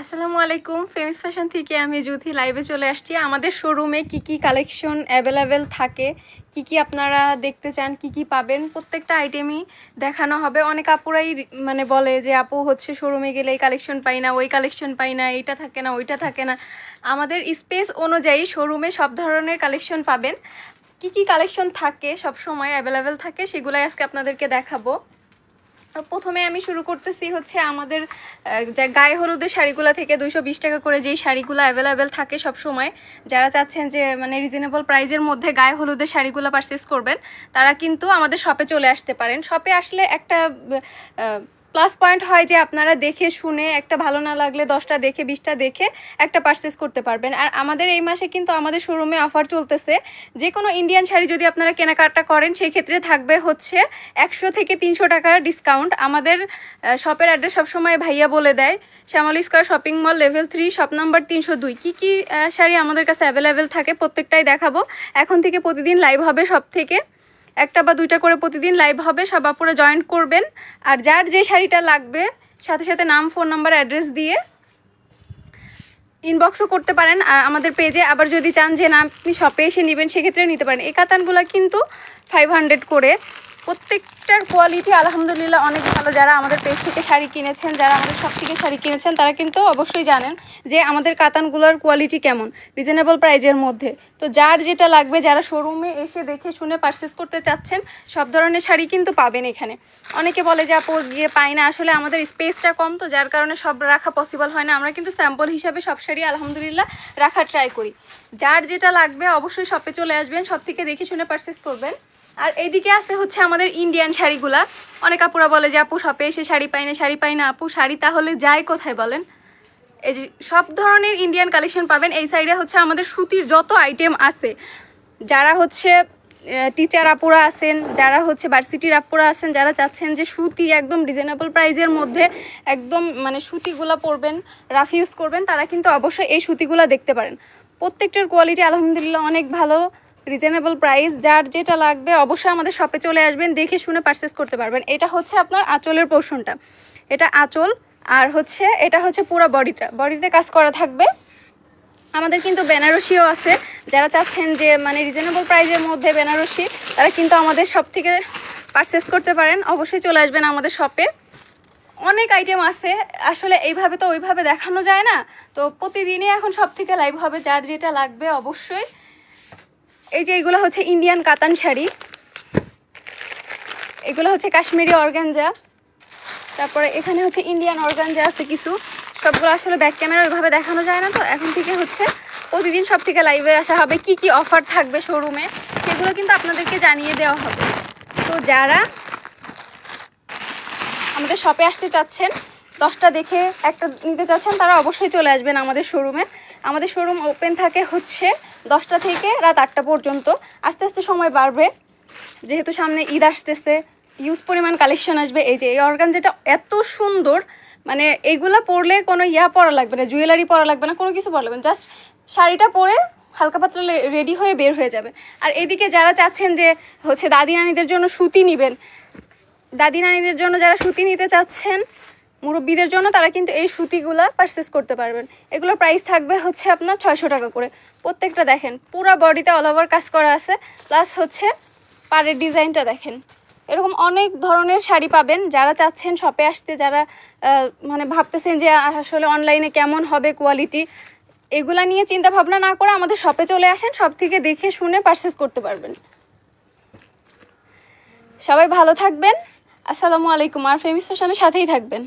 আসসালামু আলাইকুম। Famous fashion থেকে আমি জুথি লাইভে চলে আসছি। আমাদের শোরুমে কি কি কালেকশন অ্যাভেলেবেল থাকে, কি কি আপনারা দেখতে চান, কি কি পাবেন, প্রত্যেকটা আইটেমই দেখানো হবে। অনেক আপুরাই মানে বলে যে আপু হচ্ছে শোরুমে গেলে এই কালেকশন পাই না, ওই কালেকশন পাই না, এইটা থাকে না, ওইটা থাকে না। আমাদের স্পেস অনুযায়ী শোরুমে সব ধরনের কালেকশন পাবেন। কি কি কালেকশন থাকে সব সময় অ্যাভেলেবেল থাকে সেগুলাই আজকে আপনাদেরকে দেখাবো। প্রথমে আমি শুরু করতেছি হচ্ছে আমাদের গায়ে হলুদের শাড়িগুলো থেকে 220 টাকা করে যেই শাড়িগুলো অ্যাভেলেবেল থাকে সব সময়। যারা চাচ্ছেন যে মানে রিজনেবল প্রাইজের মধ্যে গায়ে হলুদের শাড়িগুলো পারচেস করবেন, তারা কিন্তু আমাদের শপে চলে আসতে পারেন। শপে আসলে একটা প্লাস পয়েন্ট হয় যে আপনারা দেখে শুনে একটা ভালো না লাগলে 10টা দেখে 20টা দেখে একটা পারচেস করতে পারবেন। আর আমাদের এই মাসে কিন্তু আমাদের শোরুমে অফার চলতেছে। যে কোনো ইন্ডিয়ান শাড়ি যদি আপনারা কেনাকাটা করেন সেই ক্ষেত্রে থাকবে হচ্ছে 100 থেকে 300 টাকার ডিসকাউন্ট। আমাদের শপের অ্যাড্রেস সবসময় ভাইয়া বলে দেয়, Shyamoli square shopping mall level 3 shop number 302। কি কি শাড়ি আমাদের কাছে অ্যাভেলেবেল থাকে প্রত্যেকটাই দেখাবো। এখন থেকে প্রতিদিন লাইভ হবে, সব থেকে একটা বা দুইটা করে প্রতিদিন লাইভ হবে। সব আপুরা জয়েন করবেন। আর যার যে শাড়িটা লাগবে সাথে সাথে নাম, ফোন নাম্বার, অ্যাড্রেস দিয়ে ইনবক্সও করতে পারেন আর আমাদের পেজে। আবার যদি চান যে না আপনি শপে এসে নেবেন সেক্ষেত্রে নিতে পারেন। এই কাতানগুলো কিন্তু 500 করে। প্রত্যেকটার কোয়ালিটি আলহামদুলিল্লাহ অনেক ভালো। যারা আমাদের পেজ থেকে শাড়ি কিনেছেন, যারা আমাদের শপ থেকে শাড়ি কিনেছেন, তারা কিন্তু অবশ্যই জানেন যে আমাদের কাতানগুলোর কোয়ালিটি কেমন, রিজনেবল প্রাইজের মধ্যে। তো যার যেটা লাগবে, যারা শোরুমে এসে দেখে শুনে পারচেস করতে চাচ্ছেন, সব ধরনের শাড়ি কিন্তু পাবেন এখানে। অনেকে বলে যে আপু গিয়ে পাই না, আসলে আমাদের স্পেসটা কম, তো যার কারণে সব রাখা পসিবল হয় না। আমরা কিন্তু স্যাম্পল হিসাবে সব শাড়ি আলহামদুলিল্লাহ রাখা ট্রাই করি। যার যেটা লাগবে অবশ্যই শপে চলে আসবেন, সব থেকে দেখে শুনে পারচেস করবেন। আর এইদিকে আছে হচ্ছে আমাদের ইন্ডিয়ান শাড়িগুলা। অনেক আপুরা বলে যে আপু শপে এসে শাড়ি পাই না, শাড়ি পাই না। আপু শাড়ি তাহলে যায় কোথায় বলেন? এই যে সব ধরনের ইন্ডিয়ান কালেকশন পাবেন। এই সাইডে হচ্ছে আমাদের সুতির যত আইটেম আছে, যারা হচ্ছে টিচার আপুরা আছেন, যারা হচ্ছে ভার্সিটির আপুরা আছেন, যারা চাচ্ছেন যে সুতি একদম রিজনেবল প্রাইজের মধ্যে একদম মানে সুতিগুলা পরবেন, রাফ ইউজ করবেন, তারা কিন্তু অবশ্যই এই সুতিগুলা দেখতে পারেন। প্রত্যেকটার কোয়ালিটি আলহামদুলিল্লাহ অনেক ভালো, রিজনেবল প্রাইস। যার যেটা লাগবে অবশ্যই আমাদের শপে চলে আসবেন, দেখে শুনে পারচেস করতে পারবেন। এটা হচ্ছে আপনার আঁচলের পোর্শনটা, এটা আঁচল। আর হচ্ছে এটা হচ্ছে পুরো বডিতে কাজ করা থাকবে। আমাদের কিন্তু বেনারসিও আছে। যারা চাচ্ছেন যে মানে রিজনেবল প্রাইজের মধ্যে বেনারসি, তারা কিন্তু আমাদের শপ থেকে পারচেস করতে পারেন। অবশ্যই চলে আসবেন আমাদের শপে। অনেক আইটেম আছে, আসলে এইভাবে তো ওইভাবে দেখানো যায় না, তো প্রতিদিনই এখন সব থেকে লাইভ হবে। যার যেটা লাগবে অবশ্যই। এই যে এগুলো হচ্ছে ইন্ডিয়ান কাতান শাড়ি, এগুলো হচ্ছে কাশ্মীরি অর্গানজা, তারপরে এখানে হচ্ছে ইন্ডিয়ান অর্গানজা আছে কিছু। সবগুলো আসলে ব্যাক ক্যামেরা ওইভাবে দেখানো যায় না, তো এখন থেকে হচ্ছে প্রতিদিন সব থেকে লাইভে আসা হবে। কি কি অফার থাকবে শোরুমে সেগুলো কিন্তু আপনাদেরকে জানিয়ে দেওয়া হবে। তো যারা আমাদের শপে আসতে চাচ্ছেন, 10টা দেখে একটা নিতে চাচ্ছেন, তারা অবশ্যই চলে আসবেন আমাদের শোরুমে। আমাদের শোরুম ওপেন থাকে হচ্ছে 10টা থেকে রাত 8টা পর্যন্ত। আস্তে আস্তে সময় বাড়বে, যেহেতু সামনে ঈদ আসতেছে, ইউজ পরিমাণ কালেকশন আসবে। এই যে এই অর্গানজাটা এত সুন্দর, মানে এইগুলা পরলে কোনো পরা লাগবে না, জুয়েলারি পরা লাগবে না, কোনো কিছু পরা লাগবে না, জাস্ট শাড়িটা পরে হালকা পাতলা রেডি হয়ে বের হয়ে যাবে। আর এদিকে যারা চাচ্ছেন যে হচ্ছে দাদি নানিদের জন্য সুতি নেবেন, দাদি নানিদের জন্য যারা সুতি নিতে চাচ্ছেন, মুরব্বীদের জন্য, তারা কিন্তু এই সুতিগুলা পারচেস করতে পারবেন। এগুলোর প্রাইস থাকবে হচ্ছে আপনার 600 টাকা করে। প্রত্যেকটা দেখেন পুরো বডিতে অল ওভার কাজ করা আছে, প্লাস হচ্ছে পাড়ের ডিজাইনটা দেখেন। এরকম অনেক ধরনের শাড়ি পাবেন। যারা চাচ্ছেন শপে আসতে, যারা মানে ভাবতেছেন যে আসলে অনলাইনে কেমন হবে কোয়ালিটি, এগুলা নিয়ে চিন্তা ভাবনা না করে আমাদের শপে চলে আসেন, সব থেকে দেখে শুনে পারচেস করতে পারবেন। সবাই ভালো থাকবেন। আসসালামু আলাইকুম। আর ফেমাস ফ্যাশনের সাথেই থাকবেন।